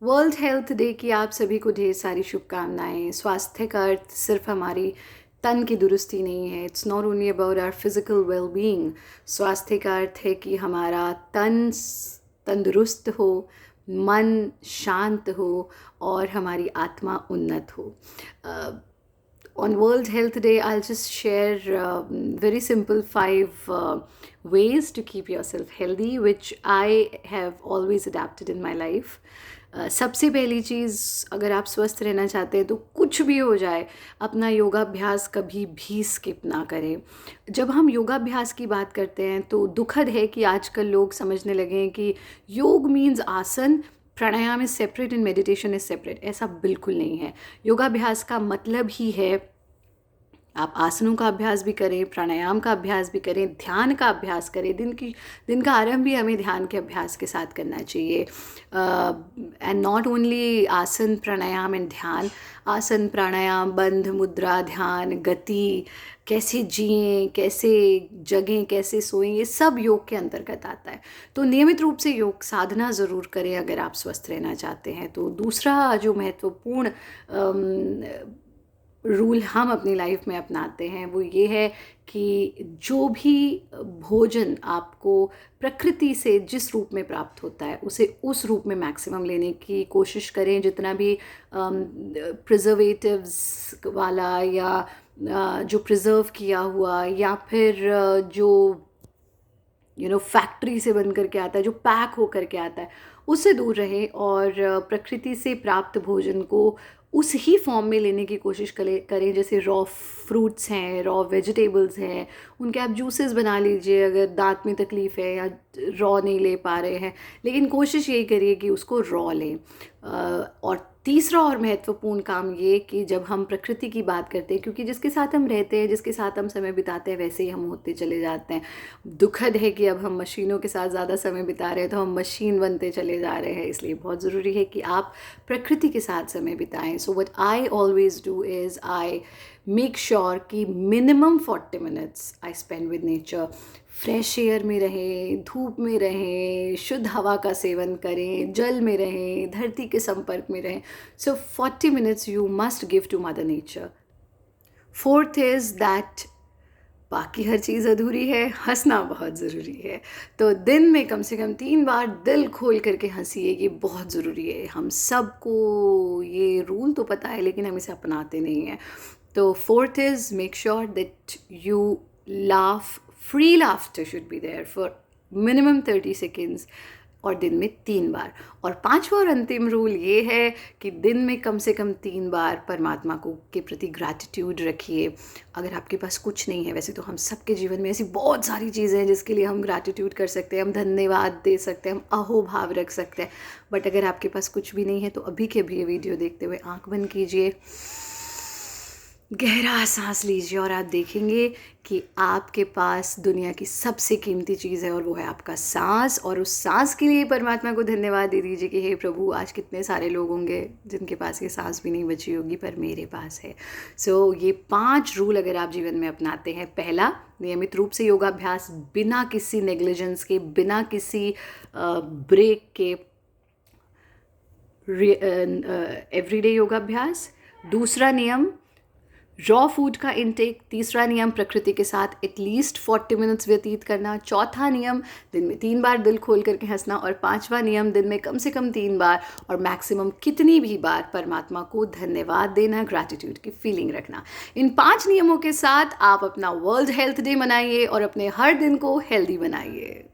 World health day की आप सभी को ढेर सारी शुभकामनाएं। स्वास्थ्य का अर्थ सिर्फ हमारी तन की दुरुस्ती नहीं है। It's not only about our physical well being. स्वास्थ्य का अर्थ है कि हमारा तंदुरुस्त हो, मन शांत हो और हमारी आत्मा उन्नत हो। On World Health Day, I'll just share very simple five ways to keep yourself healthy, which I have always adapted in my life. सबसे पहली चीज़, अगर आप स्वस्थ रहना चाहते हैं तो कुछ भी हो जाए, अपना योगाभ्यास कभी भी स्किप ना करें। जब हम योगाभ्यास की बात करते हैं तो दुखद है कि आजकल लोग समझने लगे हैं कि yoga means asana, pranayama is separate and meditation is separate. ऐसा बिल्कुल नहीं है। योगाभ्यास का मतलब ही है आप आसनों का अभ्यास भी करें, प्राणायाम का अभ्यास भी करें, ध्यान का अभ्यास करें। दिन का आरंभ भी हमें ध्यान के अभ्यास के साथ करना चाहिए। एंड नॉट ओनली आसन, प्राणायाम एंड ध्यान। आसन, प्राणायाम, बंध मुद्रा, ध्यान, गति, कैसे जिएं, कैसे जगें, कैसे सोएं, ये सब योग के अंतर्गत आता है। तो नियमित रूप से योग साधना ज़रूर करें अगर आप स्वस्थ रहना चाहते हैं। तो दूसरा जो महत्वपूर्ण रूल हम अपनी लाइफ में अपनाते हैं वो ये है कि जो भी भोजन आपको प्रकृति से जिस रूप में प्राप्त होता है उसे उस रूप में मैक्सिमम लेने की कोशिश करें। जितना भी प्रिजर्वेटिव्स वाला या जो प्रिजर्व किया हुआ या फिर जो फैक्ट्री से बन करके आता है, जो पैक हो करके आता है, उससे दूर रहें और प्रकृति से प्राप्त भोजन को उस ही फॉर्म में लेने की कोशिश करें। जैसे रॉ फ्रूट्स हैं, रॉ वेजिटेबल्स हैं, उनके आप जूसेस बना लीजिए अगर दांत में तकलीफ़ है या रॉ नहीं ले पा रहे हैं, लेकिन कोशिश यही करिए कि उसको रॉ लें। और तीसरा और महत्वपूर्ण काम ये कि जब हम प्रकृति की बात करते हैं, क्योंकि जिसके साथ हम रहते हैं, जिसके साथ हम समय बिताते हैं, वैसे ही हम होते चले जाते हैं। दुखद है कि अब हम मशीनों के साथ ज़्यादा समय बिता रहे हैं, तो हम मशीन बनते चले जा रहे हैं। इसलिए बहुत ज़रूरी है कि आप प्रकृति के साथ समय बिताएं। So what I always do is I make sure कि minimum 40 minutes I spend with nature. Fresh air में रहें, धूप में रहें, शुद्ध हवा का सेवन करें, जल में रहें, धरती के संपर्क में रहें। So 40 minutes you must give to mother nature. Fourth is that बाकी हर चीज़ अधूरी है, हंसना बहुत ज़रूरी है। तो दिन में कम से कम 3 बार दिल खोल करके हंसिए, ये बहुत ज़रूरी है। हम सबको ये रूल तो पता है लेकिन हम इसे अपनाते नहीं हैं। तो fourth is make sure that you laugh. Free laughter should be there for minimum 30 seconds और दिन में 3 बार। और पांचवा और अंतिम रूल ये है कि दिन में कम से कम 3 बार परमात्मा को के प्रति ग्रैटिट्यूड रखिए। अगर आपके पास कुछ नहीं है, वैसे तो हम सबके जीवन में ऐसी बहुत सारी चीज़ें हैं जिसके लिए हम ग्रैटिट्यूड कर सकते हैं, हम धन्यवाद दे सकते हैं, हम अहोभाव रख सकते हैं। बट अगर आपके पास कुछ भी नहीं है तो अभी के अभी ये वीडियो देखते हुए आँख बंद कीजिए, गहरा सांस लीजिए और आप देखेंगे कि आपके पास दुनिया की सबसे कीमती चीज़ है और वो है आपका सांस। और उस सांस के लिए परमात्मा को धन्यवाद दे दीजिए कि हे प्रभु, आज कितने सारे लोग होंगे जिनके पास ये सांस भी नहीं बची होगी पर मेरे पास है। सो ये 5 रूल अगर आप जीवन में अपनाते हैं। पहला, नियमित रूप से योगाभ्यास, बिना किसी नेग्लिजेंस के, बिना किसी ब्रेक के, एवरीडे योगाभ्यास। दूसरा नियम, रॉ फूड का इनटेक। तीसरा नियम, प्रकृति के साथ एटलीस्ट 40 मिनट्स व्यतीत करना। चौथा नियम, दिन में 3 बार दिल खोल करके हंसना। और पांचवा नियम, दिन में कम से कम 3 बार और मैक्सिमम कितनी भी बार परमात्मा को धन्यवाद देना, ग्रैटिट्यूड की फीलिंग रखना। इन 5 नियमों के साथ आप अपना वर्ल्ड हेल्थ डे मनाइए और अपने हर दिन को हेल्दी बनाइए।